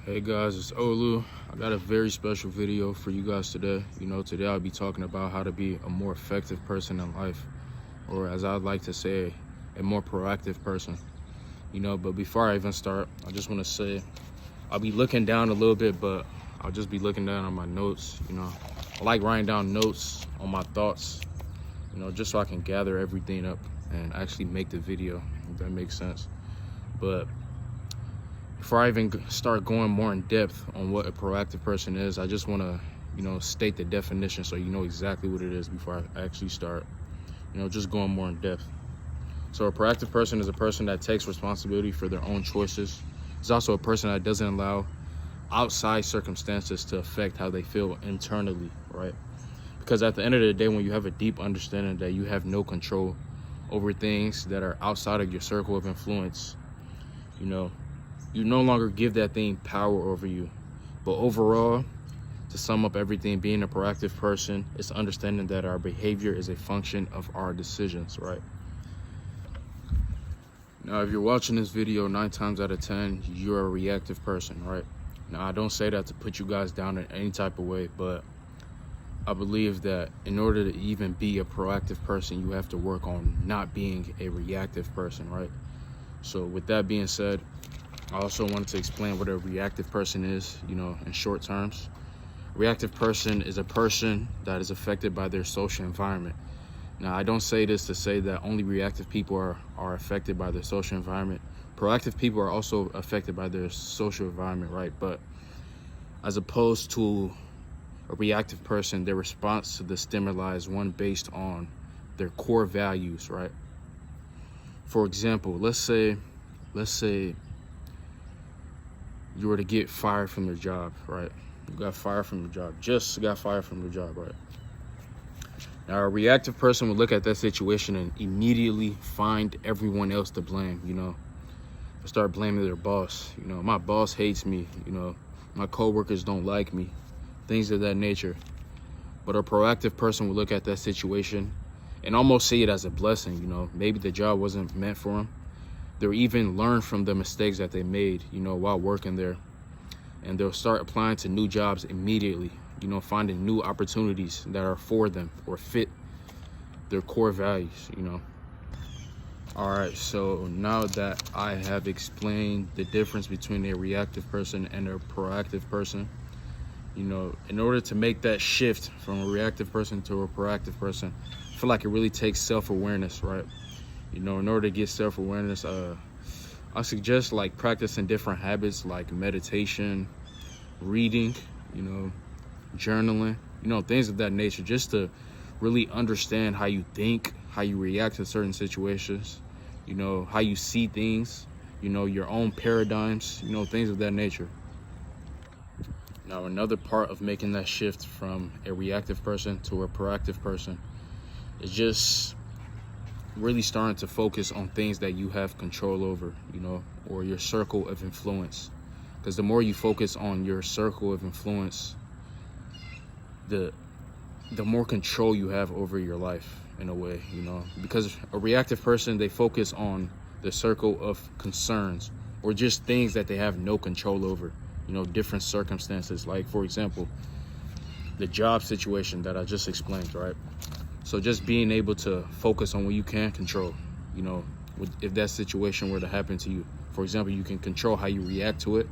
Hey guys, it's Olu. I got a very special video for you guys today. Today I'll be talking about how to be a more effective person in life, or as I'd like to say, a more proactive person. But before I even start, I just want to say I'll be looking down a little bit, but I'll just be looking down on my notes. I like writing down notes on my thoughts, just so I can gather everything up and actually make the video, if that makes sense. But before I even start going more in depth on what a proactive person is, I just want to, state the definition so you know exactly what it is before I actually start, just going more in depth. So a proactive person is a person that takes responsibility for their own choices. It's also a person that doesn't allow outside circumstances to affect how they feel internally, right? Because at the end of the day, when you have a deep understanding that you have no control over things that are outside of your circle of influence, you no longer give that thing power over you. But overall, to sum up everything, being a proactive person is understanding that our behavior is a function of our decisions, right? Now, if you're watching this video, 9 times out of 10, you're a reactive person, right? Now, I don't say that to put you guys down in any type of way, but I believe that in order to even be a proactive person, you have to work on not being a reactive person, right? So with that being said, I also wanted to explain what a reactive person is, in short terms. A reactive person is a person that is affected by their social environment. Now, I don't say this to say that only reactive people are affected by their social environment. Proactive people are also affected by their social environment, right? But as opposed to a reactive person, their response to the stimuli is one based on their core values, right? For example, let's say you were to get fired from your job, right? You got fired from your job, just got fired from your job, right? Now, a reactive person would look at that situation and immediately find everyone else to blame, start blaming their boss. My boss hates me, my coworkers don't like me, things of that nature. But a proactive person would look at that situation and almost see it as a blessing, maybe the job wasn't meant for them. They'll even learn from the mistakes that they made, while working there. And they'll start applying to new jobs immediately, finding new opportunities that are for them or fit their core values, All right, so now that I have explained the difference between a reactive person and a proactive person, in order to make that shift from a reactive person to a proactive person, I feel like it really takes self-awareness, right? In order to get self-awareness, I suggest like practicing different habits like meditation, reading, journaling, things of that nature, just to really understand how you think, how you react to certain situations, how you see things, your own paradigms, things of that nature. Now, another part of making that shift from a reactive person to a proactive person is just really starting to focus on things that you have control over, or your circle of influence. Because the more you focus on your circle of influence, the more control you have over your life in a way, because a reactive person, they focus on the circle of concerns or just things that they have no control over, different circumstances. Like, for example, the job situation that I just explained, right? So just being able to focus on what you can control, if that situation were to happen to you. For example, you can control how you react to it.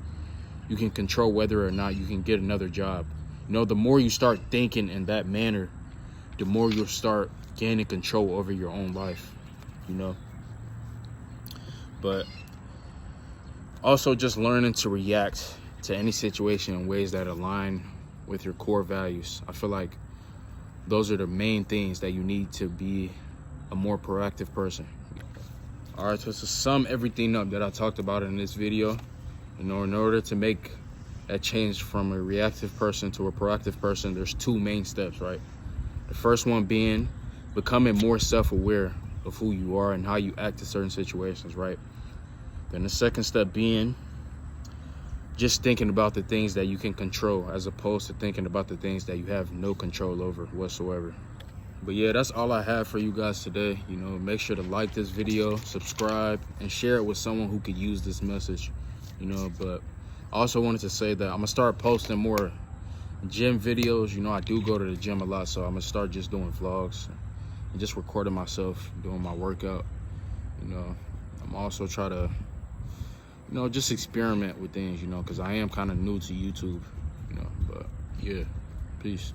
You can control whether or not you can get another job. The more you start thinking in that manner, the more you'll start gaining control over your own life, But also just learning to react to any situation in ways that align with your core values. I feel like those are the main things that you need to be a more proactive person. All right, so to sum everything up that I talked about in this video, in order to make that change from a reactive person to a proactive person, there's 2 main steps, right? The first one being becoming more self-aware of who you are and how you act in certain situations, right? Then the second step being just thinking about the things that you can control as opposed to thinking about the things that you have no control over whatsoever. But yeah, that's all I have for you guys today. Make sure to like this video, subscribe, and share it with someone who could use this message. But I also wanted to say that I'm gonna start posting more gym videos. You know, I do go to the gym a lot, so I'm gonna start just doing vlogs and just recording myself doing my workout. You know, I'm also try to, you know, just experiment with things, you know, because I am kind of new to YouTube, you know. But yeah, peace.